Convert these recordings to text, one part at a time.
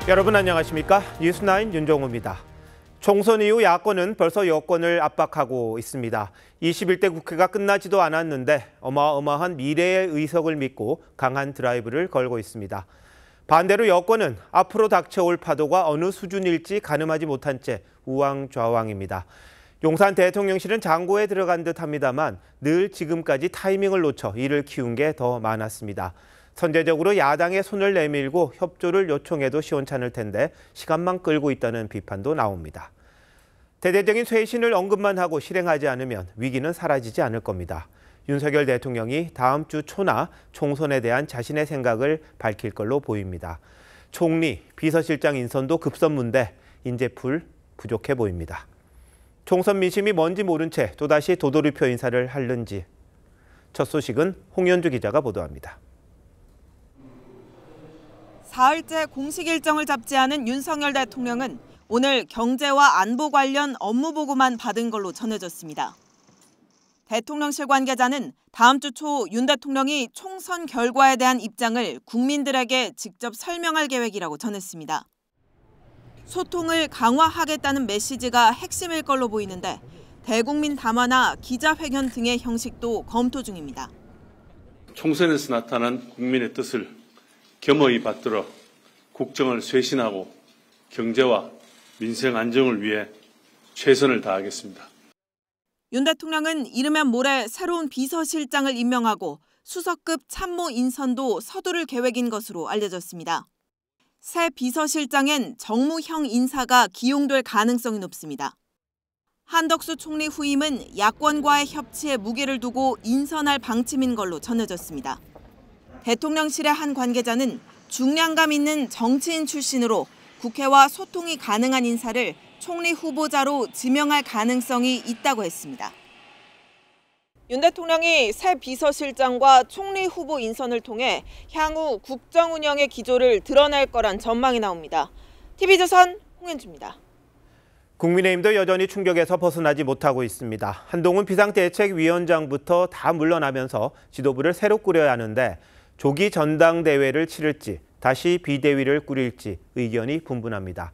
여러분 안녕하십니까? 뉴스9 윤정우입니다. 총선 이후 야권은 벌써 여권을 압박하고 있습니다. 21대 국회가 끝나지도 않았는데 어마어마한 미래의 의석을 믿고 강한 드라이브를 걸고 있습니다. 반대로 여권은 앞으로 닥쳐올 파도가 어느 수준일지 가늠하지 못한 채 우왕좌왕입니다. 용산 대통령실은 장고에 들어간 듯합니다만 늘 지금까지 타이밍을 놓쳐 이를 키운 게 더 많았습니다. 선제적으로 야당의 손을 내밀고 협조를 요청해도 시원찮을 텐데 시간만 끌고 있다는 비판도 나옵니다. 대대적인 쇄신을 언급만 하고 실행하지 않으면 위기는 사라지지 않을 겁니다. 윤석열 대통령이 다음 주 초나 총선에 대한 자신의 생각을 밝힐 걸로 보입니다. 총리, 비서실장 인선도 급선무인데 인재풀 부족해 보입니다. 총선 민심이 뭔지 모른 채 또다시 도돌이표 인사를 하는지. 첫 소식은 홍연주 기자가 보도합니다. 사흘째 공식 일정을 잡지 않은 윤석열 대통령은 오늘 경제와 안보 관련 업무 보고만 받은 걸로 전해졌습니다. 대통령실 관계자는 다음 주 초 윤 대통령이 총선 결과에 대한 입장을 국민들에게 직접 설명할 계획이라고 전했습니다. 소통을 강화하겠다는 메시지가 핵심일 걸로 보이는데 대국민 담화나 기자회견 등의 형식도 검토 중입니다. 총선에서 나타난 국민의 뜻을 겸허히 받들어 국정을 쇄신하고 경제와 민생 안정을 위해 최선을 다하겠습니다. 윤 대통령은 이르면 모레 새로운 비서실장을 임명하고 수석급 참모 인선도 서두를 계획인 것으로 알려졌습니다. 새 비서실장엔 정무형 인사가 기용될 가능성이 높습니다. 한덕수 총리 후임은 야권과의 협치에 무게를 두고 인선할 방침인 걸로 전해졌습니다. 대통령실의 한 관계자는 중량감 있는 정치인 출신으로 국회와 소통이 가능한 인사를 총리 후보자로 지명할 가능성이 있다고 했습니다. 윤 대통령이 새 비서실장과 총리 후보 인선을 통해 향후 국정 운영의 기조를 드러낼 거란 전망이 나옵니다. TV조선 홍현주입니다. 국민의힘도 여전히 충격에서 벗어나지 못하고 있습니다. 한동훈 비상대책위원장부터 다 물러나면서 지도부를 새로 꾸려야 하는데 조기 전당대회를 치를지 다시 비대위를 꾸릴지 의견이 분분합니다.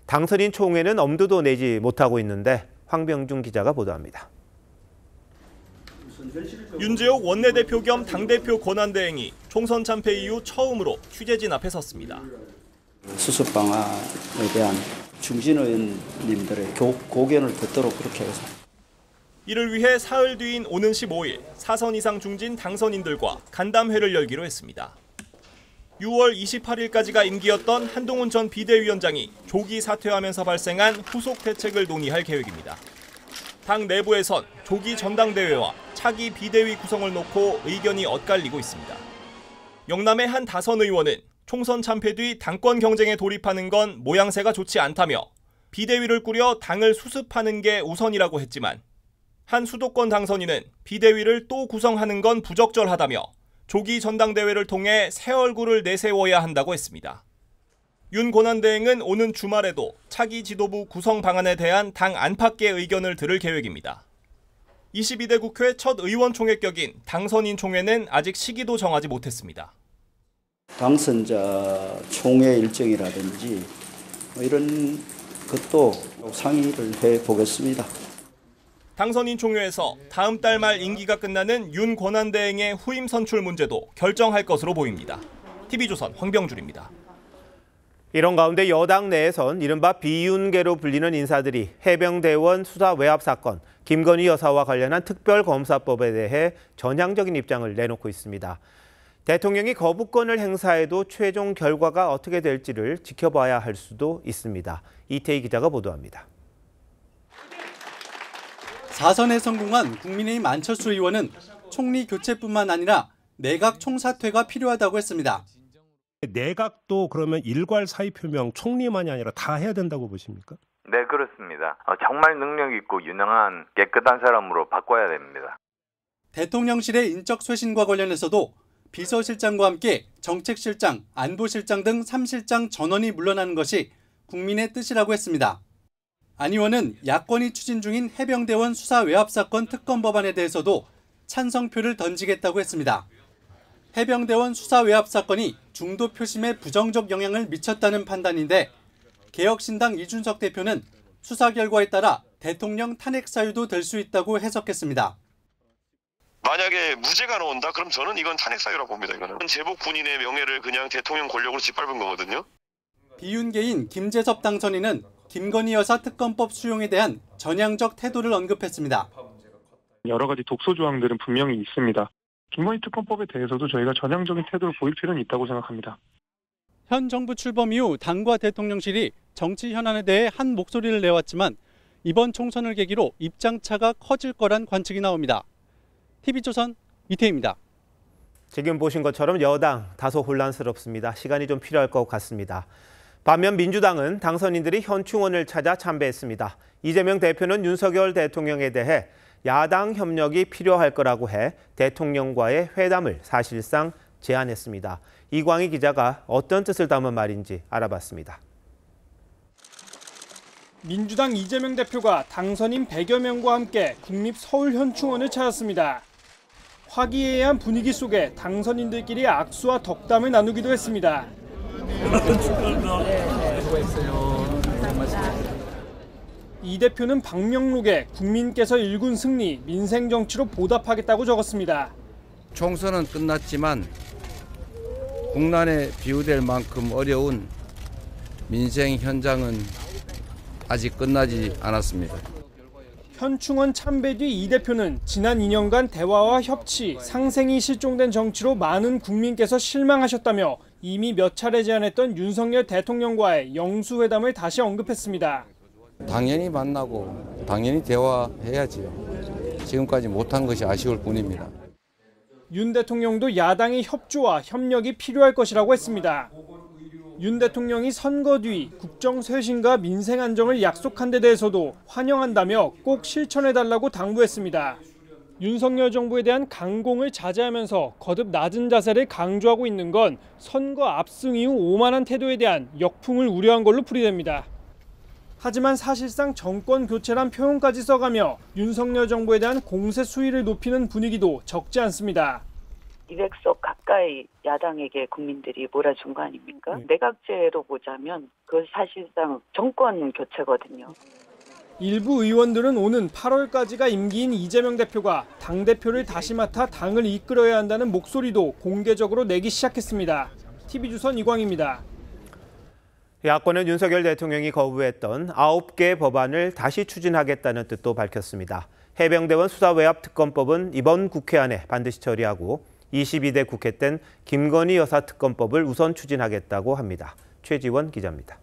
당선인 총회는 엄두도 내지 못하고 있는데 황병중 기자가 보도합니다. 윤재옥 원내대표 겸 당대표 권한대행이 총선 참패 이후 처음으로 취재진 앞에 섰습니다. 수습 방안에 대한 중진 의원님들의 고견을 듣도록 그렇게 해서 이를 위해 사흘 뒤인 오는 15일 4선 이상 중진 당선인들과 간담회를 열기로 했습니다. 6월 28일까지가 임기였던 한동훈 전 비대위원장이 조기 사퇴하면서 발생한 후속 대책을 논의할 계획입니다. 당 내부에선 조기 전당대회와 차기 비대위 구성을 놓고 의견이 엇갈리고 있습니다. 영남의 한 다선 의원은 총선 참패 뒤 당권 경쟁에 돌입하는 건 모양새가 좋지 않다며 비대위를 꾸려 당을 수습하는 게 우선이라고 했지만 한 수도권 당선인은 비대위를 또 구성하는 건 부적절하다며 조기 전당대회를 통해 새 얼굴을 내세워야 한다고 했습니다. 윤 권한대행은 오는 주말에도 차기 지도부 구성 방안에 대한 당 안팎의 의견을 들을 계획입니다. 22대 국회 첫 의원총회 격인 당선인 총회는 아직 시기도 정하지 못했습니다. 당선자 총회 일정이라든지 이런 것도 상의를 해보겠습니다. 당선인 총회에서 다음 달 말 임기가 끝나는 윤 권한대행의 후임 선출 문제도 결정할 것으로 보입니다. TV조선 황병준입니다. 이런 가운데 여당 내에선 이른바 비윤계로 불리는 인사들이 해병대원 수사 외압 사건, 김건희 여사와 관련한 특별검사법에 대해 전향적인 입장을 내놓고 있습니다. 대통령이 거부권을 행사해도 최종 결과가 어떻게 될지를 지켜봐야 할 수도 있습니다. 이태희 기자가 보도합니다. 4선에 성공한 국민의힘 안철수 의원은 총리 교체뿐만 아니라 내각 총사퇴가 필요하다고 했습니다. 내각도 그러면 일괄 사의 표명 총리만이 아니라 다 해야 된다고 보십니까? 네, 그렇습니다. 정말 능력 있고 유능한 깨끗한 사람으로 바꿔야 됩니다. 대통령실의 인적 쇄신과 관련해서도 비서실장과 함께 정책실장, 안보실장 등 3실장 전원이 물러나는 것이 국민의 뜻이라고 했습니다. 안 의원은 야권이 추진 중인 해병대원 수사 외압 사건 특검 법안에 대해서도 찬성표를 던지겠다고 했습니다. 해병대원 수사 외압 사건이 중도 표심에 부정적 영향을 미쳤다는 판단인데 개혁신당 이준석 대표는 수사 결과에 따라 대통령 탄핵 사유도 될 수 있다고 해석했습니다. 만약에 무죄가 나온다? 그럼 저는 이건 탄핵 사유라고 봅니다. 이거는 제복 군인의 명예를 그냥 대통령 권력으로 짓밟은 거거든요. 비윤계인 김재섭 당선인은 김건희 여사 특검법 수용에 대한 전향적 태도를 언급했습니다. 여러 가지 독소 조항들은 분명히 있습니다. 김건희 특검법에 대해서도 저희가 전향적인 태도를 보일 필요는 있다고 생각합니다. 현 정부 출범 이후 당과 대통령실이 정치 현안에 대해 한 목소리를 내왔지만 이번 총선을 계기로 입장차가 커질 거란 관측이 나옵니다. TV조선 이태희입니다. 지금 보신 것처럼 여당 다소 혼란스럽습니다. 시간이 좀 필요할 것 같습니다. 반면 민주당은 당선인들이 현충원을 찾아 참배했습니다. 이재명 대표는 윤석열 대통령에 대해 야당 협력이 필요할 거라고 해 대통령과의 회담을 사실상 제안했습니다. 이광희 기자가 어떤 뜻을 담은 말인지 알아봤습니다. 민주당 이재명 대표가 당선인 100여 명과 함께 국립 서울현충원을 찾았습니다. 화기애애한 분위기 속에 당선인들끼리 악수와 덕담을 나누기도 했습니다. 이 대표는 방명록에 국민께서 일군 승리, 민생 정치로 보답하겠다고 적었습니다. 총선은 끝났지만 국난에 비유될 만큼 어려운 민생 현장은 아직 끝나지 않았습니다. 현충원 참배 뒤 이 대표는 지난 2년간 대화와 협치, 상생이 실종된 정치로 많은 국민께서 실망하셨다며 이미 몇 차례 제안했던 윤석열 대통령과의 영수회담을 다시 언급했습니다. 당연히 만나고 당연히 대화해야지요. 지금까지 못한 것이 아쉬울 뿐입니다. 윤 대통령도 야당의 협조와 협력이 필요할 것이라고 했습니다. 윤 대통령이 선거 뒤 국정 쇄신과 민생 안정을 약속한 데 대해서도 환영한다며 꼭 실천해달라고 당부했습니다. 윤석열 정부에 대한 강공을 자제하면서 거듭 낮은 자세를 강조하고 있는 건 선거 압승 이후 오만한 태도에 대한 역풍을 우려한 걸로 풀이됩니다. 하지만 사실상 정권 교체란 표현까지 써가며 윤석열 정부에 대한 공세 수위를 높이는 분위기도 적지 않습니다. 200석 가까이 야당에게 국민들이 몰아준 거 아닙니까? 내각제로 보자면 그것이 사실상 정권 교체거든요. 일부 의원들은 오는 8월까지가 임기인 이재명 대표가 당대표를 다시 맡아 당을 이끌어야 한다는 목소리도 공개적으로 내기 시작했습니다. TV조선 이광희입니다. 야권은 윤석열 대통령이 거부했던 9개 법안을 다시 추진하겠다는 뜻도 밝혔습니다. 해병대원 수사외압 특검법은 이번 국회 안에 반드시 처리하고 22대 국회 땐 김건희 여사 특검법을 우선 추진하겠다고 합니다. 최지원 기자입니다.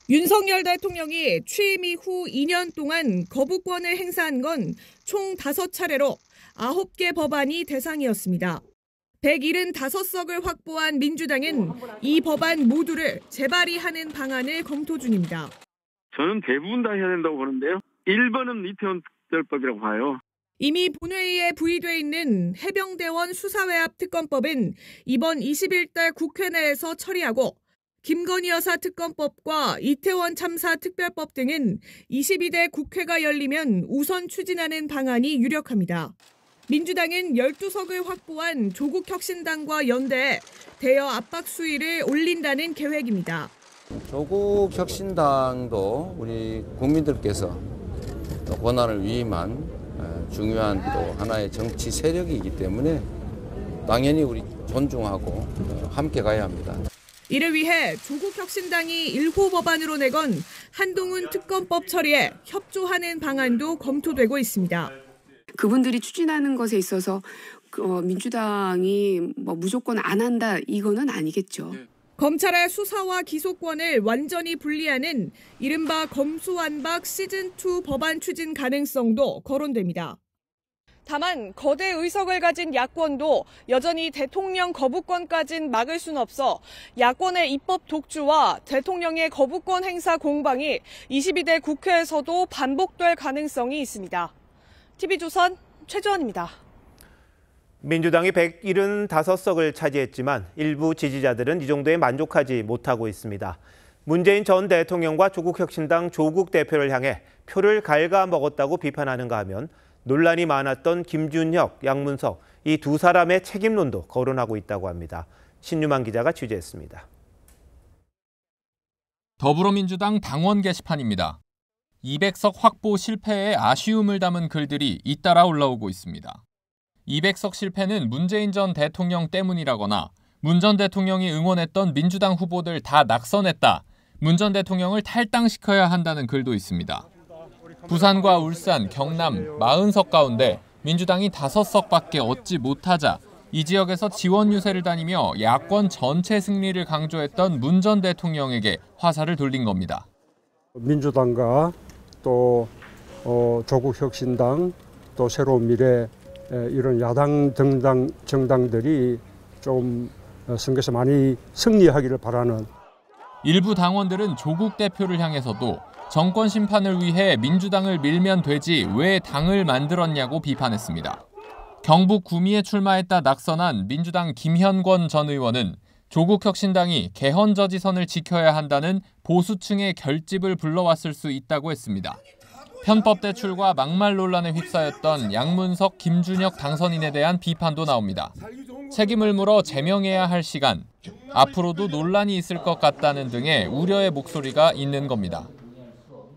윤석열 대통령이 취임 이후 2년 동안 거부권을 행사한 건 총 5차례로 9개 법안이 대상이었습니다. 175석을 확보한 민주당은 이 법안 모두를 재발의하는 방안을 검토 중입니다. 저는 대부분 다 해야 된다고 보는데요. 1번은 이태원 특별법이라고 봐요. 이미 본회의에 부의돼 있는 해병대원 수사외압 특검법은 이번 21대 국회 내에서 처리하고 김건희 여사 특검법과 이태원 참사 특별법 등은 22대 국회가 열리면 우선 추진하는 방안이 유력합니다. 민주당은 12석을 확보한 조국혁신당과 연대해 대여 압박 수위를 올린다는 계획입니다. 조국혁신당도 우리 국민들께서 권한을 위임한 중요한 또 하나의 정치 세력이기 때문에 당연히 우리 존중하고 함께 가야 합니다. 이를 위해 조국혁신당이 1호 법안으로 내건 한동훈 특검법 처리에 협조하는 방안도 검토되고 있습니다. 그분들이 추진하는 것에 있어서 민주당이 무조건 안 한다 이거는 아니겠죠. 검찰의 수사와 기소권을 완전히 분리하는 이른바 검수완박 시즌2 법안 추진 가능성도 거론됩니다. 다만 거대 의석을 가진 야권도 여전히 대통령 거부권까진 막을 수는 없어 야권의 입법 독주와 대통령의 거부권 행사 공방이 22대 국회에서도 반복될 가능성이 있습니다. TV조선 최주원입니다. 민주당이 175석을 차지했지만 일부 지지자들은 이 정도에 만족하지 못하고 있습니다. 문재인 전 대통령과 조국혁신당 조국 대표를 향해 표를 갉아먹었다고 비판하는가 하면 논란이 많았던 김준혁, 양문석, 이 두 사람의 책임론도 거론하고 있다고 합니다. 신유만 기자가 취재했습니다. 더불어민주당 당원 게시판입니다. 200석 확보 실패에 아쉬움을 담은 글들이 잇따라 올라오고 있습니다. 200석 실패는 문재인 전 대통령 때문이라거나 문 전 대통령이 응원했던 민주당 후보들 다 낙선했다. 문 전 대통령을 탈당시켜야 한다는 글도 있습니다. 부산과 울산, 경남 40석 가운데 민주당이 5석밖에 얻지 못하자 이 지역에서 지원 유세를 다니며 야권 전체 승리를 강조했던 문 전 대통령에게 화살을 돌린 겁니다. 민주당과 또 조국혁신당, 또 새로운 미래 이런 야당 정당들이 좀 선거에서 많이 승리하기를 바라는. 일부 당원들은 조국 대표를 향해서도 정권 심판을 위해 민주당을 밀면 되지 왜 당을 만들었냐고 비판했습니다. 경북 구미에 출마했다 낙선한 민주당 김현권 전 의원은 조국 혁신당이 개헌저지선을 지켜야 한다는 보수층의 결집을 불러왔을 수 있다고 했습니다. 편법 대출과 막말 논란에 휩싸였던 양문석, 김준혁 당선인에 대한 비판도 나옵니다. 책임을 물어 제명해야 할 시간, 앞으로도 논란이 있을 것 같다는 등의 우려의 목소리가 있는 겁니다.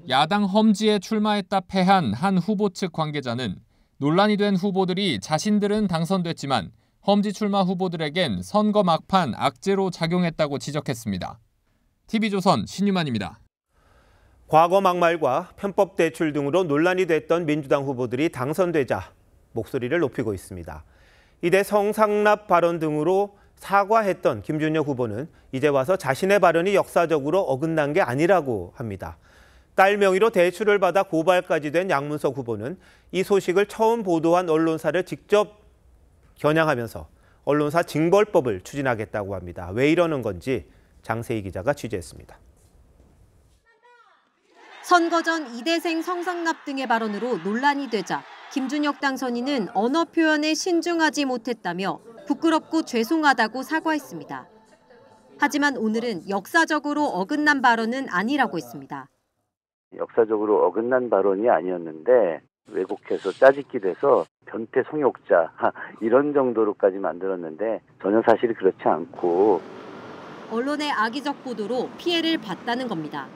야당 험지에 출마했다 패한 한 후보 측 관계자는 논란이 된 후보들이 자신들은 당선됐지만 험지 출마 후보들에겐 선거 막판 악재로 작용했다고 지적했습니다. TV조선 신유만입니다. 과거 막말과 편법 대출 등으로 논란이 됐던 민주당 후보들이 당선되자 목소리를 높이고 있습니다. 이대 성상납 발언 등으로 사과했던 김준혁 후보는 이제 와서 자신의 발언이 역사적으로 어긋난 게 아니라고 합니다. 딸 명의로 대출을 받아 고발까지 된 양문석 후보는 이 소식을 처음 보도한 언론사를 직접 겨냥하면서 언론사 징벌법을 추진하겠다고 합니다. 왜 이러는 건지 장세희 기자가 취재했습니다. 선거 전 이대생 성상납 등의 발언으로 논란이 되자 김준혁 당선인은 언어 표현에 신중하지 못했다며 부끄럽고 죄송하다고 사과했습니다. 하지만 오늘은 역사적으로 어긋난 발언은 아니라고 했습니다. 역사적으로 어긋난 발언이 아니었는데 왜곡해서 짜깁기 돼서 변태 성욕자 이런 정도로까지 만들었는데 전혀 사실이 그렇지 않고 언론의 악의적 보도로 피해를 봤다는 겁니다.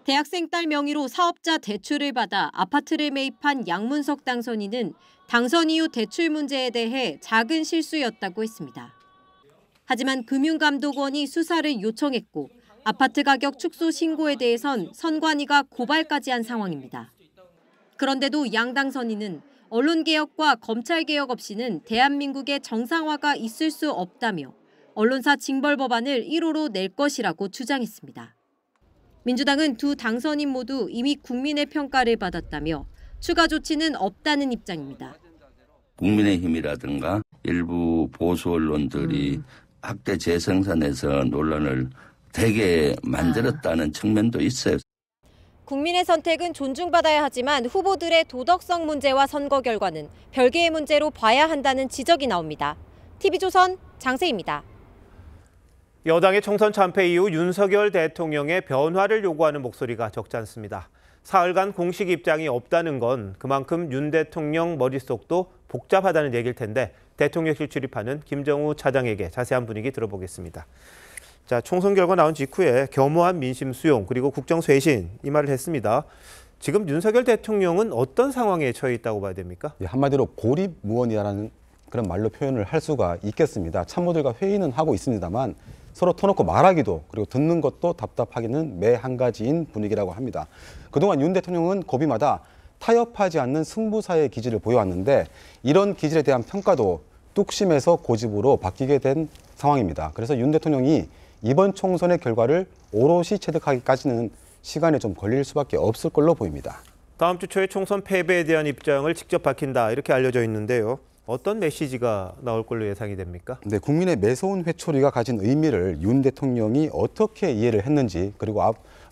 대학생 딸 명의로 사업자 대출을 받아 아파트를 매입한 양문석 당선인은 당선 이후 대출 문제에 대해 작은 실수였다고 했습니다. 하지만 금융감독원이 수사를 요청했고 아파트 가격 축소 신고에 대해선 선관위가 고발까지 한 상황입니다. 그런데도 양 당선인은 언론개혁과 검찰개혁 없이는 대한민국의 정상화가 있을 수 없다며 언론사 징벌 법안을 1호로 낼 것이라고 주장했습니다. 민주당은 두 당선인 모두 이미 국민의 평가를 받았다며 추가 조치는 없다는 입장입니다. 국민의힘이라든가 일부 보수 언론들이 학대 재생산에서 논란을 되게 만들었다는 측면도 있어요. 국민의 선택은 존중받아야 하지만 후보들의 도덕성 문제와 선거 결과는 별개의 문제로 봐야 한다는 지적이 나옵니다. TV조선 장세희입니다. 여당의 총선 참패 이후 윤석열 대통령의 변화를 요구하는 목소리가 적지 않습니다. 사흘간 공식 입장이 없다는 건 그만큼 윤 대통령 머릿속도 복잡하다는 얘기일 텐데 대통령실 출입하는 김정우 차장에게 자세한 분위기 들어보겠습니다. 자, 총선 결과 나온 직후에 겸허한 민심 수용 그리고 국정 쇄신 이 말을 했습니다. 지금 윤석열 대통령은 어떤 상황에 처해 있다고 봐야 됩니까? 한마디로 고립무원이라는 그런 말로 표현을 할 수가 있겠습니다. 참모들과 회의는 하고 있습니다만 서로 터놓고 말하기도 그리고 듣는 것도 답답하기는 매 한 가지인 분위기라고 합니다. 그동안 윤 대통령은 고비마다 타협하지 않는 승부사의 기질을 보여왔는데 이런 기질에 대한 평가도 뚝심에서 고집으로 바뀌게 된 상황입니다. 그래서 윤 대통령이 이번 총선의 결과를 오롯이 체득하기까지는 시간이 좀 걸릴 수밖에 없을 걸로 보입니다. 다음 주 초에 총선 패배에 대한 입장을 직접 밝힌다 이렇게 알려져 있는데요. 어떤 메시지가 나올 걸로 예상이 됩니까? 네, 국민의 매서운 회초리가 가진 의미를 윤 대통령이 어떻게 이해를 했는지 그리고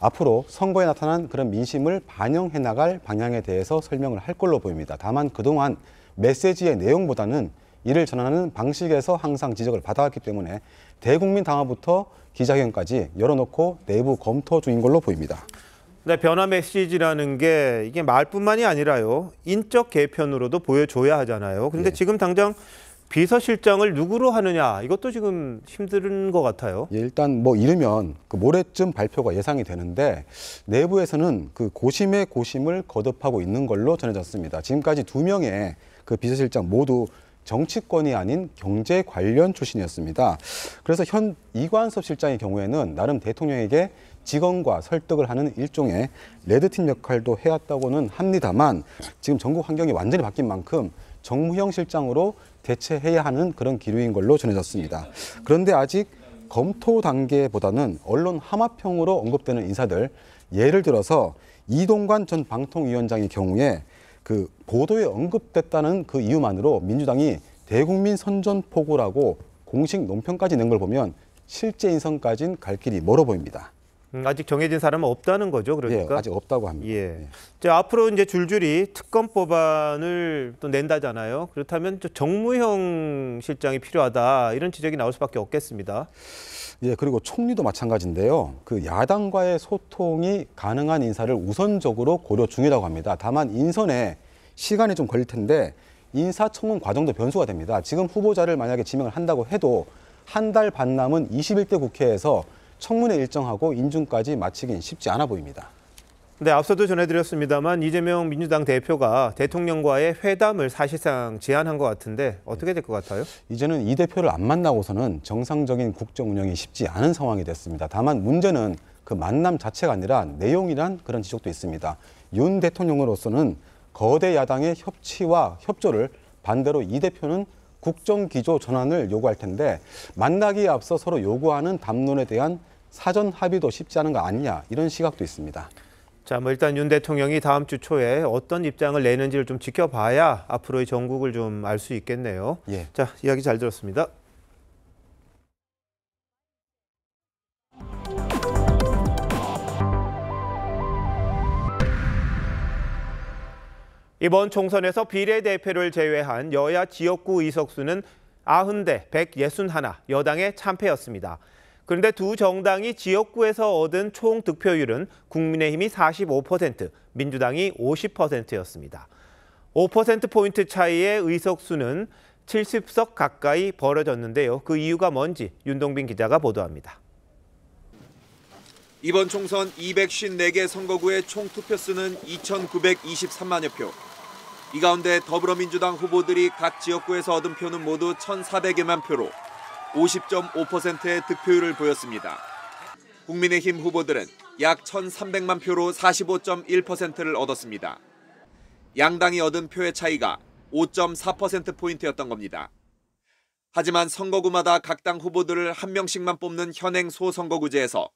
앞으로 선거에 나타난 그런 민심을 반영해 나갈 방향에 대해서 설명을 할 걸로 보입니다. 다만 그동안 메시지의 내용보다는 이를 전하는 방식에서 항상 지적을 받아왔기 때문에 대국민 당화부터 기자회견까지 열어놓고 내부 검토 중인 걸로 보입니다. 네, 변화 메시지라는 게 이게 말뿐만이 아니라요. 인적 개편으로도 보여줘야 하잖아요. 그런데 지금 당장 비서실장을 누구로 하느냐 이것도 지금 힘든 것 같아요. 예, 일단 뭐 이르면 그 모레쯤 발표가 예상이 되는데 내부에서는 그 고심의 고심을 거듭하고 있는 걸로 전해졌습니다. 지금까지 2명의 그 비서실장 모두 정치권이 아닌 경제 관련 출신이었습니다. 그래서 현 이관섭 실장의 경우에는 나름 대통령에게 직원과 설득을 하는 일종의 레드팀 역할도 해왔다고는 합니다만 지금 전국 환경이 완전히 바뀐 만큼 정무형 실장으로 대체해야 하는 그런 기류인 걸로 전해졌습니다. 그런데 아직 검토 단계보다는 언론 하마평으로 언급되는 인사들, 예를 들어서 이동관 전 방통위원장의 경우에 그 보도에 언급됐다는 그 이유만으로 민주당이 대국민 선전포고라고 공식 논평까지 낸 걸 보면 실제 인선까지는 갈 길이 멀어 보입니다. 아직 정해진 사람은 없다는 거죠, 그러니까? 예, 아직 없다고 합니다. 예. 자, 앞으로 이제 줄줄이 특검 법안을 또 낸다잖아요. 그렇다면 정무형 실장이 필요하다 이런 지적이 나올 수밖에 없겠습니다. 예, 그리고 총리도 마찬가지인데요. 그 야당과의 소통이 가능한 인사를 우선적으로 고려 중이라고 합니다. 다만 인선에 시간이 좀 걸릴 텐데 인사청문 과정도 변수가 됩니다. 지금 후보자를 만약에 지명을 한다고 해도 한 달 반 남은 21대 국회에서 청문회 일정하고 인준까지 마치긴 쉽지 않아 보입니다. 네, 앞서도 전해드렸습니다만 이재명 민주당 대표가 대통령과의 회담을 사실상 제안한 것 같은데 어떻게 될 것 같아요? 이제는 이 대표를 안 만나고서는 정상적인 국정 운영이 쉽지 않은 상황이 됐습니다. 다만 문제는 그 만남 자체가 아니라 내용이란 그런 지적도 있습니다. 윤 대통령으로서는 거대 야당의 협치와 협조를 반대로 이 대표는 국정기조 전환을 요구할 텐데 만나기에 앞서 서로 요구하는 담론에 대한 사전 합의도 쉽지 않은 거 아니냐 이런 시각도 있습니다. 자, 뭐 일단 윤 대통령이 다음 주 초에 어떤 입장을 내는지를 좀 지켜봐야 앞으로의 전국을 좀 알 수 있겠네요. 예. 자, 이야기 잘 들었습니다. 이번 총선에서 비례대표를 제외한 여야 지역구 의석수는 90대 161, 여당의 참패였습니다. 그런데 두 정당이 지역구에서 얻은 총 득표율은 국민의힘이 45%, 민주당이 50%였습니다. 5%포인트 차이의 의석수는 70석 가까이 벌어졌는데요. 그 이유가 뭔지 윤동빈 기자가 보도합니다. 이번 총선 254개 선거구의 총 투표수는 2,923만여 표. 이 가운데 더불어민주당 후보들이 각 지역구에서 얻은 표는 모두 1,400여만 표로 50.5%의 득표율을 보였습니다. 국민의힘 후보들은 약 1,300만 표로 45.1%를 얻었습니다. 양당이 얻은 표의 차이가 5.4%포인트였던 겁니다. 하지만 선거구마다 각 당 후보들을 한 명씩만 뽑는 현행 소선거구제에서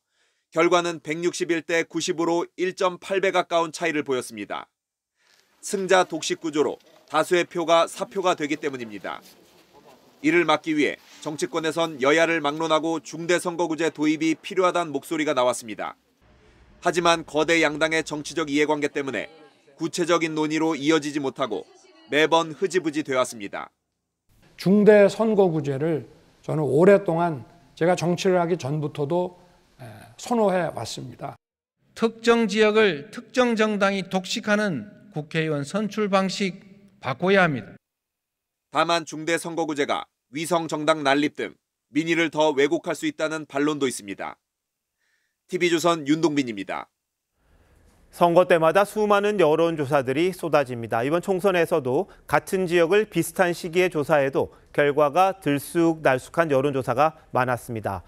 결과는 161대 90으로 1.8배 가까운 차이를 보였습니다. 승자 독식 구조로 다수의 표가 사표가 되기 때문입니다. 이를 막기 위해 정치권에선 여야를 막론하고 중대선거구제 도입이 필요하다는 목소리가 나왔습니다. 하지만 거대 양당의 정치적 이해관계 때문에 구체적인 논의로 이어지지 못하고 매번 흐지부지 되었습니다. 중대선거구제를 저는 오랫동안 제가 정치를 하기 전부터도 선호해 왔습니다. 특정 지역을 특정 정당이 독식하는 국회의원 선출 방식 바꿔야 합니다. 다만 중대선거구제가 위성 정당 난립 등 민의를 더 왜곡할 수 있다는 반론도 있습니다. TV조선 윤동빈입니다. 선거 때마다 수많은 여론조사들이 쏟아집니다. 이번 총선에서도 같은 지역을 비슷한 시기에 조사해도 결과가 들쑥날쑥한 여론조사가 많았습니다.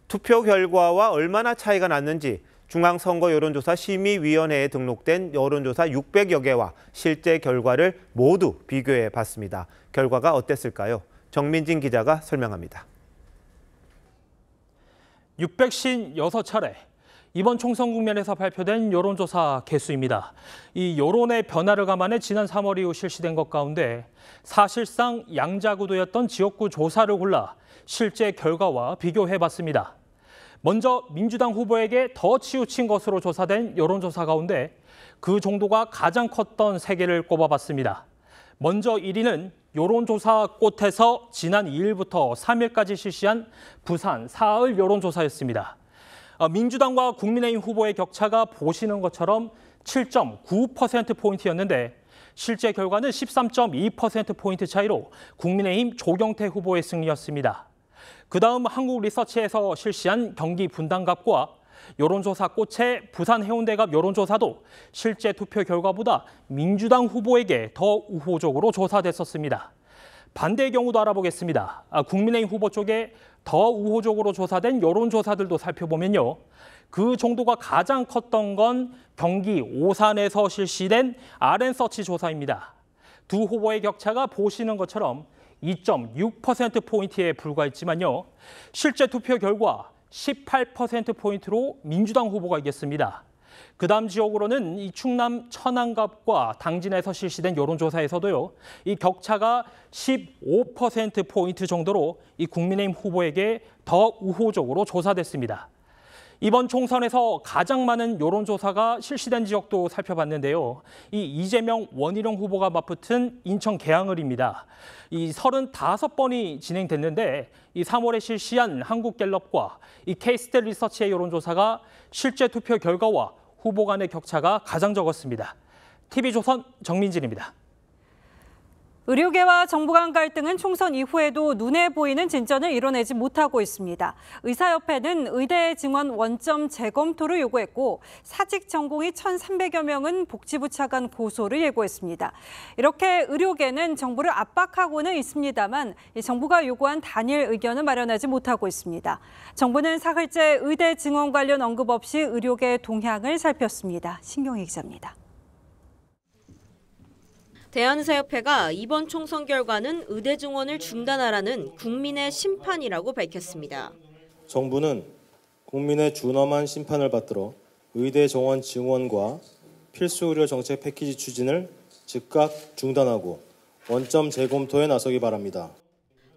투표 결과와 얼마나 차이가 났는지 중앙선거여론조사심의위원회에 등록된 여론조사 600여 개와 실제 결과를 모두 비교해 봤습니다. 결과가 어땠을까요? 정민진 기자가 설명합니다. 656차례. 이번 총선 국면에서 발표된 여론조사 개수입니다. 이 여론의 변화를 감안해 지난 3월 이후 실시된 것 가운데 사실상 양자구도였던 지역구 조사를 골라 실제 결과와 비교해봤습니다. 먼저 민주당 후보에게 더 치우친 것으로 조사된 여론조사 가운데 그 정도가 가장 컸던 3개를 꼽아봤습니다. 먼저 1위는 여론조사 꽃에서 지난 2일부터 3일까지 실시한 부산 사흘 여론조사였습니다. 민주당과 국민의힘 후보의 격차가 보시는 것처럼 7.9%포인트였는데 실제 결과는 13.2%포인트 차이로 국민의힘 조경태 후보의 승리였습니다. 그다음 한국리서치에서 실시한 경기 분당갑과 여론조사 꽃의 부산 해운대갑 여론조사도 실제 투표 결과보다 민주당 후보에게 더 우호적으로 조사됐었습니다. 반대의 경우도 알아보겠습니다. 국민의힘 후보 쪽에 더 우호적으로 조사된 여론조사들도 살펴보면요. 그 정도가 가장 컸던 건 경기 오산에서 실시된 RN서치 조사입니다. 두 후보의 격차가 보시는 것처럼 2.6%포인트에 불과했지만요. 실제 투표 결과 18%포인트로 민주당 후보가 이겼습니다. 그다음 지역으로는 이 충남 천안갑과 당진에서 실시된 여론조사에서도요. 이 격차가 15%포인트 정도로 이 국민의힘 후보에게 더 우호적으로 조사됐습니다. 이번 총선에서 가장 많은 여론조사가 실시된 지역도 살펴봤는데요. 이 이재명, 원희룡 후보가 맞붙은 인천 계양을입니다. 이 35번이 진행됐는데 이 3월에 실시한 한국갤럽과 이 K스탯 리서치의 여론조사가 실제 투표 결과와 후보 간의 격차가 가장 적었습니다. TV조선 정민진입니다. 의료계와 정부 간 갈등은 총선 이후에도 눈에 보이는 진전을 이뤄내지 못하고 있습니다. 의사협회는 의대 증원 원점 재검토를 요구했고 사직 전공의 1,300여 명은 복지부 차관 고소를 예고했습니다. 이렇게 의료계는 정부를 압박하고는 있습니다만 정부가 요구한 단일 의견을 마련하지 못하고 있습니다. 정부는 사흘째 의대 증원 관련 언급 없이 의료계 동향을 살폈습니다. 신경희 기자입니다. 대한의사협회가 이번 총선 결과는 의대 증원을 중단하라는 국민의 심판이라고 밝혔습니다. 정부는 국민의 준엄한 심판을 받들어 의대 정원 증원과 필수 의료 정책 패키지 추진을 즉각 중단하고 원점 재검토에 나서기 바랍니다.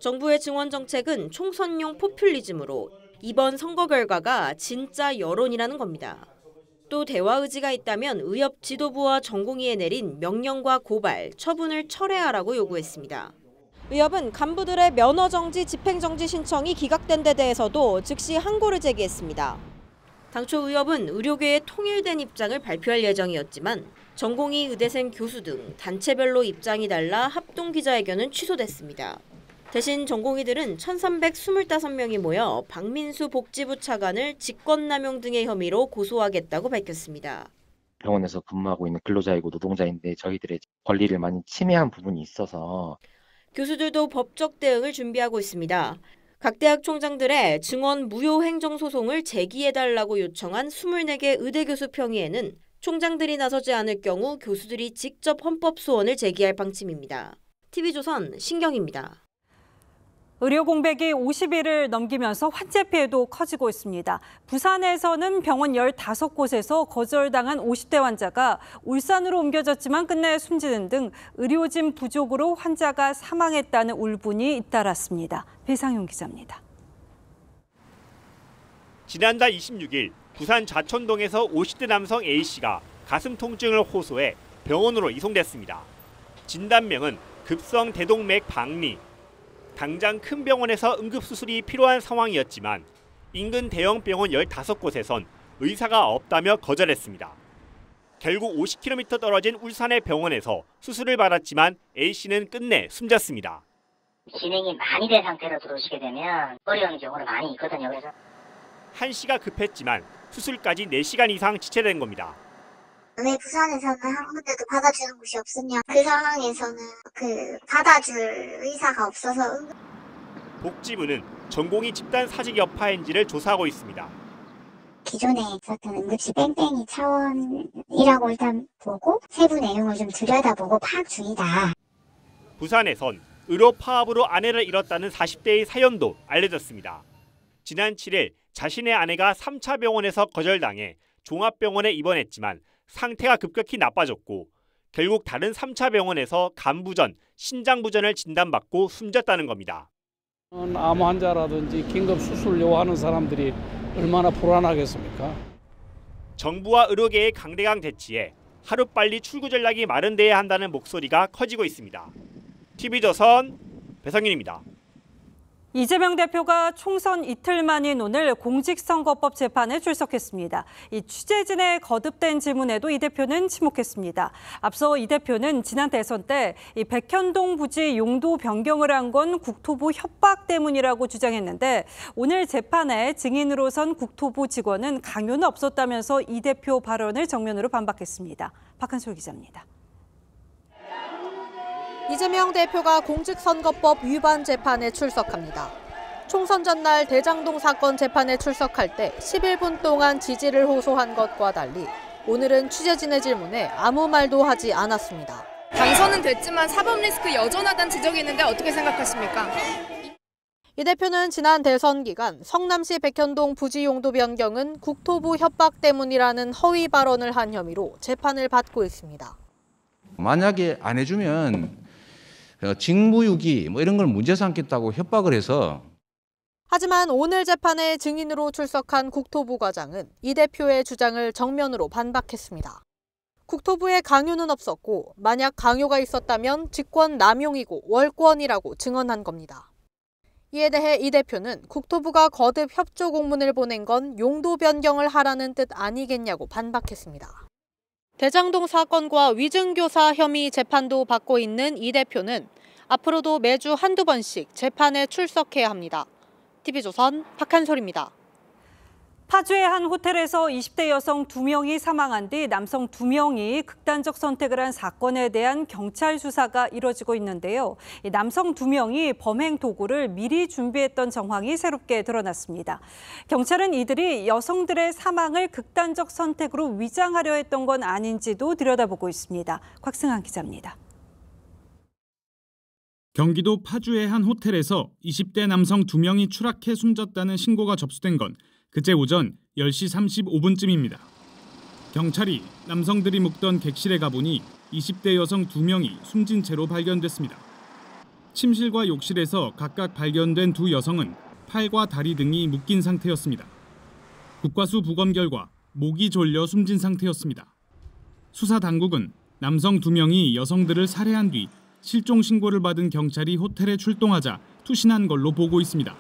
정부의 증원 정책은 총선용 포퓰리즘으로 이번 선거 결과가 진짜 여론이라는 겁니다. 또 대화 의지가 있다면 의협 지도부와 전공의에 내린 명령과 고발, 처분을 철회하라고 요구했습니다. 의협은 간부들의 면허정지, 집행정지 신청이 기각된 데 대해서도 즉시 항고를 제기했습니다. 당초 의협은 의료계의 통일된 입장을 발표할 예정이었지만 전공의, 의대생, 교수 등 단체별로 입장이 달라 합동 기자회견은 취소됐습니다. 대신 전공의들은 1,325명이 모여 박민수 복지부 차관을 직권남용 등의 혐의로 고소하겠다고 밝혔습니다. 병원에서 근무하고 있는 근로자이고 노동자인데 저희들의 권리를 많이 침해한 부분이 있어서 교수들도 법적 대응을 준비하고 있습니다. 각 대학 총장들의 증원 무효 행정소송을 제기해달라고 요청한 24개 의대교수 평의에는 총장들이 나서지 않을 경우 교수들이 직접 헌법소원을 제기할 방침입니다. TV조선 신경입니다. 의료 공백이 50일을 넘기면서 환자 피해도 커지고 있습니다. 부산에서는 병원 15곳에서 거절당한 50대 환자가 울산으로 옮겨졌지만 끝내 숨지는 등 의료진 부족으로 환자가 사망했다는 울분이 잇따랐습니다. 배상용 기자입니다. 지난달 26일 부산 좌천동에서 50대 남성 A씨가 가슴 통증을 호소해 병원으로 이송됐습니다. 진단명은 급성 대동맥 박리. 당장 큰 병원에서 응급수술이 필요한 상황이었지만 인근 대형 병원 15곳에선 의사가 없다며 거절했습니다. 결국 50km 떨어진 울산의 병원에서 수술을 받았지만 A씨는 끝내 숨졌습니다. 진행이 많이 된 상태로 들어오시게 되면 어려운 경우가 많이 있거든요. 그래서 한 씨가 급했지만 수술까지 4시간 이상 지체된 겁니다. 왜 부산에서는 한 군데도 받아주는 곳이 없으냐. 그 상황에서는 받아줄 의사가 없어서. 복지부는 전공의 집단 사직 여파인지를 조사하고 있습니다. 기존에 있었던 응급실 뺑뺑이 차원이라고 일단 보고 세부 내용을 좀 들여다보고 파악 중이다. 부산에선 의료 파업으로 아내를 잃었다는 40대의 사연도 알려졌습니다. 지난 7일 자신의 아내가 3차 병원에서 거절당해 종합병원에 입원했지만 상태가 급격히 나빠졌고 결국 다른 3차 병원에서 간부전, 신장부전을 진단받고 숨졌다는 겁니다. 암 환자라든지 긴급 수술 요하는 사람들이 얼마나 불안하겠습니까? 정부와 의료계의 강대강 대치에 하루빨리 출구 전략이 마련돼야 한다는 목소리가 커지고 있습니다. TV조선 배성윤입니다. 이재명 대표가 총선 이틀 만인 오늘 공직선거법 재판에 출석했습니다. 이 취재진의 거듭된 질문에도 이 대표는 침묵했습니다. 앞서 이 대표는 지난 대선 때 이 백현동 부지 용도 변경을 한 건 국토부 협박 때문이라고 주장했는데 오늘 재판에 증인으로선 국토부 직원은 강요는 없었다면서 이 대표 발언을 정면으로 반박했습니다. 박한솔 기자입니다. 이재명 대표가 공직선거법 위반 재판에 출석합니다. 총선 전날 대장동 사건 재판에 출석할 때 11분 동안 지지를 호소한 것과 달리 오늘은 취재진의 질문에 아무 말도 하지 않았습니다. 당선은 됐지만 사법 리스크 여전하다는 지적이 있는데 어떻게 생각하십니까? 이 대표는 지난 대선 기간 성남시 백현동 부지 용도 변경은 국토부 협박 때문이라는 허위 발언을 한 혐의로 재판을 받고 있습니다. 만약에 안 해주면 직무유기 이런 걸 문제 삼겠다고 협박을 해서. 하지만 오늘 재판에 증인으로 출석한 국토부 과장은 이 대표의 주장을 정면으로 반박했습니다. 국토부에 강요는 없었고 만약 강요가 있었다면 직권 남용이고 월권이라고 증언한 겁니다. 이에 대해 이 대표는 국토부가 거듭 협조 공문을 보낸 건 용도 변경을 하라는 뜻 아니겠냐고 반박했습니다. 대장동 사건과 위증교사 혐의 재판도 받고 있는 이 대표는 앞으로도 매주 한두 번씩 재판에 출석해야 합니다. TV조선 박한솔입니다. 파주의 한 호텔에서 20대 여성 2명이 사망한 뒤 남성 2명이 극단적 선택을 한 사건에 대한 경찰 수사가 이뤄지고 있는데요. 이 남성 2명이 범행 도구를 미리 준비했던 정황이 새롭게 드러났습니다. 경찰은 이들이 여성들의 사망을 극단적 선택으로 위장하려 했던 건 아닌지도 들여다보고 있습니다. 곽승환 기자입니다. 경기도 파주의 한 호텔에서 20대 남성 2명이 추락해 숨졌다는 신고가 접수된 건 그제 오전 10시 35분쯤입니다. 경찰이 남성들이 묵던 객실에 가보니 20대 여성 2명이 숨진 채로 발견됐습니다. 침실과 욕실에서 각각 발견된 두 여성은 팔과 다리 등이 묶인 상태였습니다. 국과수 부검 결과 목이 졸려 숨진 상태였습니다. 수사 당국은 남성 2명이 여성들을 살해한 뒤 실종 신고를 받은 경찰이 호텔에 출동하자 투신한 걸로 보고 있습니다.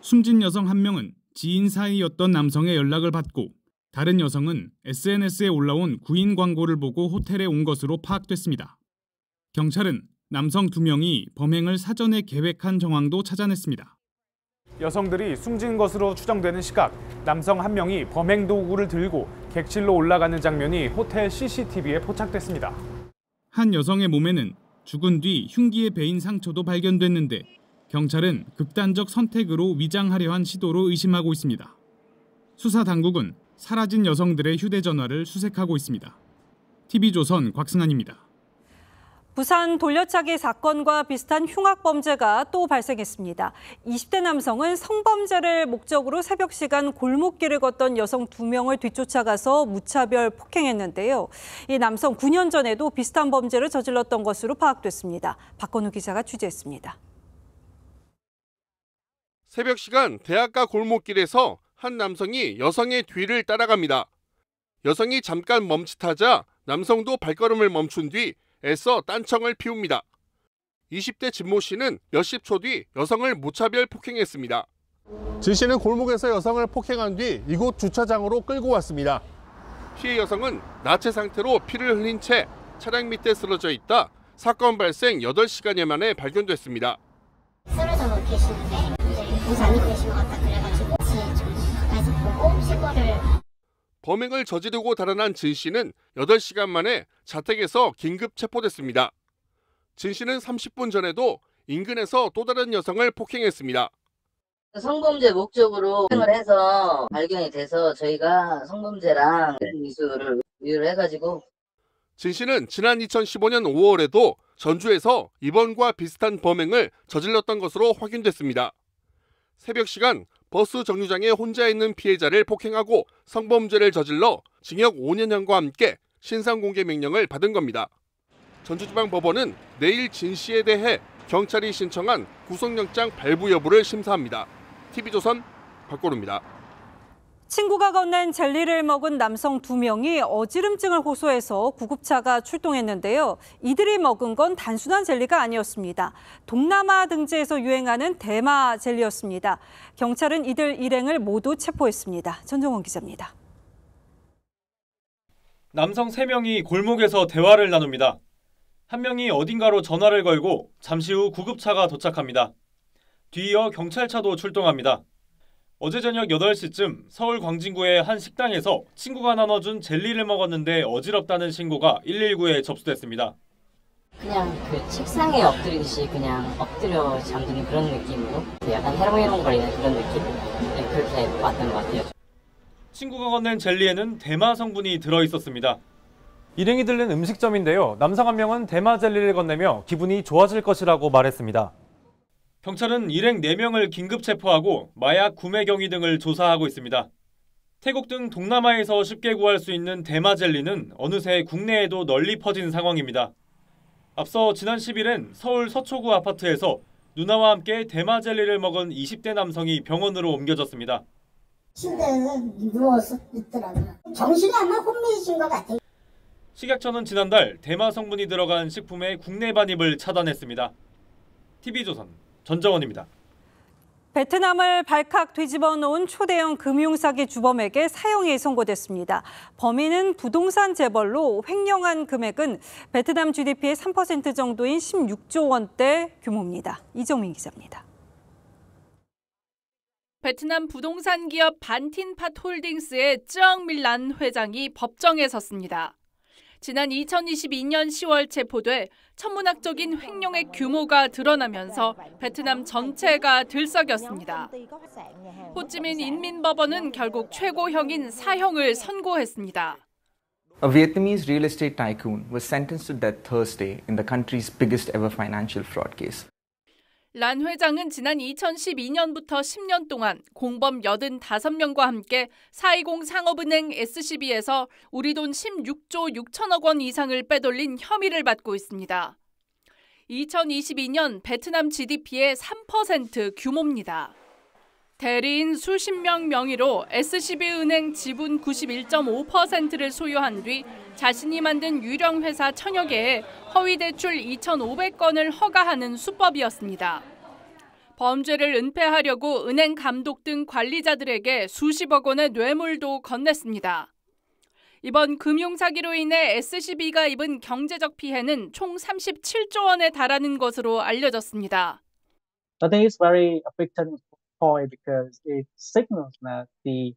숨진 여성 한 명은 지인 사이였던 남성의 연락을 받고 다른 여성은 SNS에 올라온 구인 광고를 보고 호텔에 온 것으로 파악됐습니다. 경찰은 남성 2명이 범행을 사전에 계획한 정황도 찾아냈습니다. 여성들이 숨진 것으로 추정되는 시각, 남성 한 명이 범행 도구를 들고 객실로 올라가는 장면이 호텔 CCTV에 포착됐습니다. 한 여성의 몸에는 죽은 뒤 흉기에 베인 상처도 발견됐는데 경찰은 극단적 선택으로 위장하려 한 시도로 의심하고 있습니다. 수사 당국은 사라진 여성들의 휴대전화를 수색하고 있습니다. TV조선 곽승환입니다. 부산 돌려차기 사건과 비슷한 흉악범죄가 또 발생했습니다. 20대 남성은 성범죄를 목적으로 새벽 시간 골목길을 걷던 여성 2명을 뒤쫓아가서 무차별 폭행했는데요. 이 남성 9년 전에도 비슷한 범죄를 저질렀던 것으로 파악됐습니다. 박건우 기자가 취재했습니다. 새벽 시간 대학가 골목길에서 한 남성이 여성의 뒤를 따라갑니다. 여성이 잠깐 멈칫하자 남성도 발걸음을 멈춘 뒤 애써 딴청을 피웁니다. 20대 진모 씨는 몇십 초 뒤 여성을 무차별 폭행했습니다. 진 씨는 골목에서 여성을 폭행한 뒤 이곳 주차장으로 끌고 왔습니다. 피해 여성은 나체 상태로 피를 흘린 채 차량 밑에 쓰러져 있다 사건 발생 8시간여 만에 발견됐습니다. 쓰러져 계시는데 우산이 되신 것 같다 그래가지고 좀 가까이서 보고 신고를. 범행을 저지르고 달아난 진 씨는 8시간 만에 자택에서 긴급 체포됐습니다. 진 씨는 30분 전에도 인근에서 또 다른 여성을 폭행했습니다. 성범죄 목적으로 폭행을 해서 발견이 돼서 저희가 성범죄랑 미수를 유의를 해가지고. 진 씨는 지난 2015년 5월에도 전주에서 이번과 비슷한 범행을 저질렀던 것으로 확인됐습니다. 새벽 시간 버스 정류장에 혼자 있는 피해자를 폭행하고 성범죄를 저질러 징역 5년형과 함께 신상공개 명령을 받은 겁니다. 전주지방법원은 내일 진 씨에 대해 경찰이 신청한 구속영장 발부 여부를 심사합니다. TV조선 박고루입니다. 친구가 건넨 젤리를 먹은 남성 2명이 어지럼증을 호소해서 구급차가 출동했는데요. 이들이 먹은 건 단순한 젤리가 아니었습니다. 동남아 등지에서 유행하는 대마 젤리였습니다. 경찰은 이들 일행을 모두 체포했습니다. 전정원 기자입니다. 남성 3명이 골목에서 대화를 나눕니다. 한 명이 어딘가로 전화를 걸고 잠시 후 구급차가 도착합니다. 뒤이어 경찰차도 출동합니다. 어제 저녁 8시쯤 서울 광진구의 한 식당에서 친구가 나눠준 젤리를 먹었는데 어지럽다는 신고가 119에 접수됐습니다. 그냥 그 책상에 엎드리듯이 그냥 엎드려 잠드는 그런 느낌으로 약간 해롱해롱거리는 그런 느낌? 네, 그렇게 왔던 것 같아요. 친구가 건넨 젤리에는 대마 성분이 들어있었습니다. 일행이 들른 음식점인데요. 남성 한 명은 대마 젤리를 건네며 기분이 좋아질 것이라고 말했습니다. 경찰은 일행 4명을 긴급 체포하고 마약 구매 경위 등을 조사하고 있습니다. 태국 등 동남아에서 쉽게 구할 수 있는 대마 젤리는 어느새 국내에도 널리 퍼진 상황입니다. 앞서 지난 10일엔 서울 서초구 아파트에서 누나와 함께 대마 젤리를 먹은 20대 남성이 병원으로 옮겨졌습니다. 침대에 누워서 있더라고요. 정신이 아마 혼미해진 것 같아요. 식약처는 지난달 대마 성분이 들어간 식품의 국내 반입을 차단했습니다. TV조선 전정원입니다. 베트남을 발칵 뒤집어 놓은 초대형 금융사기 주범에게 사형이 선고됐습니다. 범인은 부동산 재벌로 횡령한 금액은 베트남 GDP의 3% 정도인 16조 원대 규모입니다. 이정민 기자입니다. 베트남 부동산 기업 반틴팟 홀딩스의 쯔엉 밀란 회장이 법정에 섰습니다. 지난 2022년 10월 체포돼 천문학적인 횡령의 규모가 드러나면서 베트남 전체가 들썩였습니다. 호찌민 인민법원은 결국 최고형인 사형을 선고했습니다. A Vietnamese real estate tycoon was sentenced to death Thursday in the country's biggest ever financial fraud case. 란 회장은 지난 2012년부터 10년 동안 공범 85명과 함께 420 상업은행 SCB에서 우리 돈 16조 6천억 원 이상을 빼돌린 혐의를 받고 있습니다. 2022년 베트남 GDP의 3% 규모입니다. 대리인 수십 명 명의로 SCB은행 지분 91.5%를 소유한 뒤 자신이 만든 유령 회사 천여 개에 허위 대출 2,500건을 허가하는 수법이었습니다. 범죄를 은폐하려고 은행 감독 등 관리자들에게 수십억 원의 뇌물도 건넸습니다. 이번 금융사기로 인해 SCB가 입은 경제적 피해는 총 37조 원에 달하는 것으로 알려졌습니다. I think it's very affecting point because it signals that the